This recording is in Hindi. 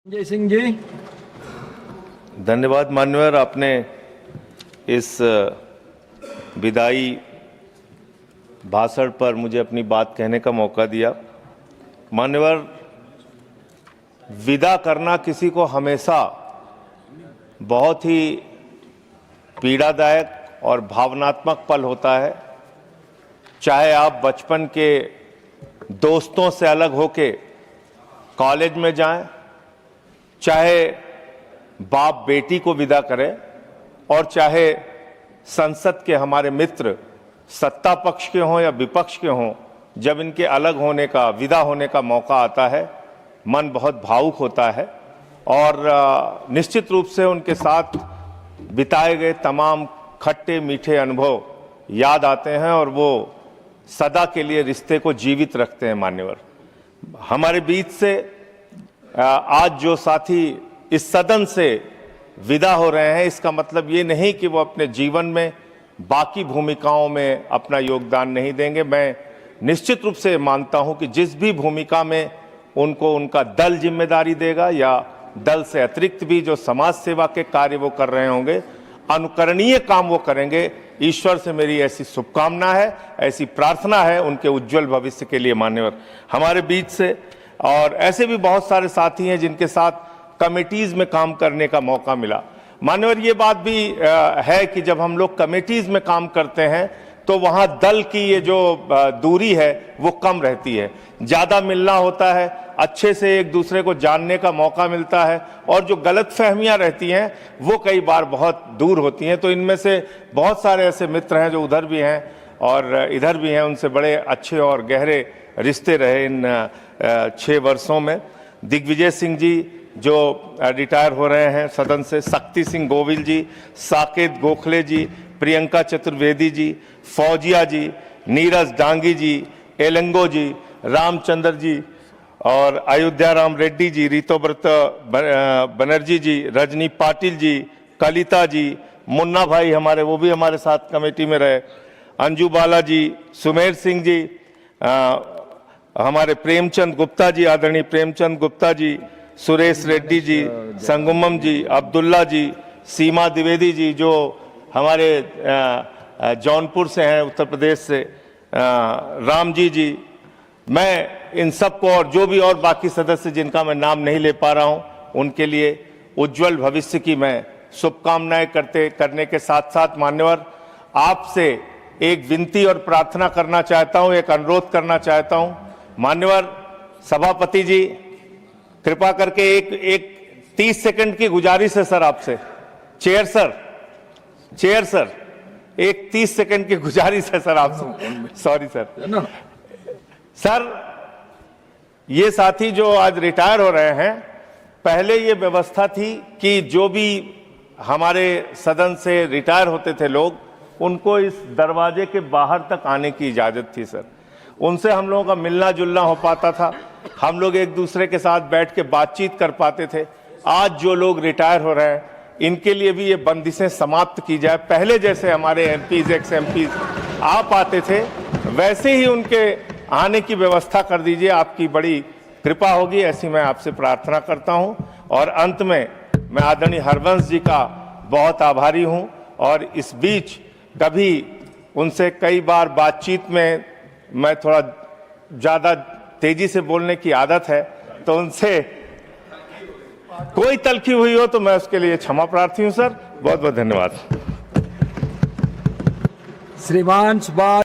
जय सिंह जी। धन्यवाद मान्यवर, आपने इस विदाई भाषण पर मुझे अपनी बात कहने का मौका दिया। मान्यवर, विदा करना किसी को हमेशा बहुत ही पीड़ादायक और भावनात्मक पल होता है। चाहे आप बचपन के दोस्तों से अलग होके कॉलेज में जाएं, चाहे बाप बेटी को विदा करें, और चाहे संसद के हमारे मित्र सत्ता पक्ष के हों या विपक्ष के हों, जब इनके अलग होने का, विदा होने का मौका आता है, मन बहुत भावुक होता है और निश्चित रूप से उनके साथ बिताए गए तमाम खट्टे मीठे अनुभव याद आते हैं और वो सदा के लिए रिश्ते को जीवित रखते हैं। मान्यवर, हमारे बीच से आज जो साथी इस सदन से विदा हो रहे हैं, इसका मतलब ये नहीं कि वो अपने जीवन में बाकी भूमिकाओं में अपना योगदान नहीं देंगे। मैं निश्चित रूप से मानता हूं कि जिस भी भूमिका में उनको उनका दल जिम्मेदारी देगा या दल से अतिरिक्त भी जो समाज सेवा के कार्य वो कर रहे होंगे, अनुकरणीय काम वो करेंगे। ईश्वर से मेरी ऐसी शुभकामना है, ऐसी प्रार्थना है उनके उज्जवल भविष्य के लिए। मान्यवर, हमारे बीच से और ऐसे भी बहुत सारे साथी हैं जिनके साथ कमेटीज में काम करने का मौका मिला। मान्यवर, ये बात भी है कि जब हम लोग कमेटीज में काम करते हैं तो वहाँ दल की ये जो दूरी है वो कम रहती है, ज़्यादा मिलना होता है, अच्छे से एक दूसरे को जानने का मौका मिलता है और जो गलतफहमियां रहती हैं वो कई बार बहुत दूर होती हैं। तो इनमें से बहुत सारे ऐसे मित्र हैं जो उधर भी हैं और इधर भी हैं, उनसे बड़े अच्छे और गहरे रिश्ते रहे इन 6 वर्षों में। दिग्विजय सिंह जी जो रिटायर हो रहे हैं सदन से, शक्ति सिंह गोविल जी, साकेत गोखले जी, प्रियंका चतुर्वेदी जी, फौजिया जी, नीरज डांगी जी, एलंगो जी, रामचंद्र जी और अयोध्या राम रेड्डी जी, ऋतुव्रत बनर्जी जी, रजनी पाटिल जी, कलिता जी, मुन्ना भाई हमारे, वो भी हमारे साथ कमेटी में रहे, अंजू बाला जी, सुमेर सिंह जी, हमारे प्रेमचंद गुप्ता जी, आदरणीय प्रेमचंद गुप्ता जी, सुरेश रेड्डी जी, संगमम जी, अब्दुल्ला जी, सीमा द्विवेदी जी जो हमारे जौनपुर से हैं, उत्तर प्रदेश से, राम जी। मैं इन सबको और जो भी और बाकी सदस्य जिनका मैं नाम नहीं ले पा रहा हूं, उनके लिए उज्जवल भविष्य की मैं शुभकामनाएं करने के साथ साथ मान्यवर, आपसे एक विनती और प्रार्थना करना चाहता हूं, एक अनुरोध करना चाहता हूं। मान्यवर सभापति जी, कृपा करके एक 30 सेकंड की गुजारिश है सर आपसे। चेयर सर, एक 30 सेकंड की गुजारिश है सर आपसे। सॉरी सर, ये साथी जो आज रिटायर हो रहे हैं, पहले ये व्यवस्था थी कि जो भी हमारे सदन से रिटायर होते थे लोग, उनको इस दरवाजे के बाहर तक आने की इजाजत थी सर। उनसे हम लोगों का मिलना जुलना हो पाता था, हम लोग एक दूसरे के साथ बैठ के बातचीत कर पाते थे। आज जो लोग रिटायर हो रहे हैं, इनके लिए भी ये बंदिशें समाप्त की जाए। पहले जैसे हमारे एमपीज, एक्स एमपीज आ पाते थे, वैसे ही उनके आने की व्यवस्था कर दीजिए। आपकी बड़ी कृपा होगी, ऐसी मैं आपसे प्रार्थना करता हूं। और अंत में मैं आदरणीय हरवंश जी का बहुत आभारी हूं और इस बीच कभी उनसे कई बार बातचीत में मैं थोड़ा ज़्यादा तेजी से बोलने की आदत है, तो उनसे कोई तलखी हुई हो तो मैं उसके लिए क्षमा प्रार्थी हूं सर। बहुत बहुत धन्यवाद। श्रीमान सुभाष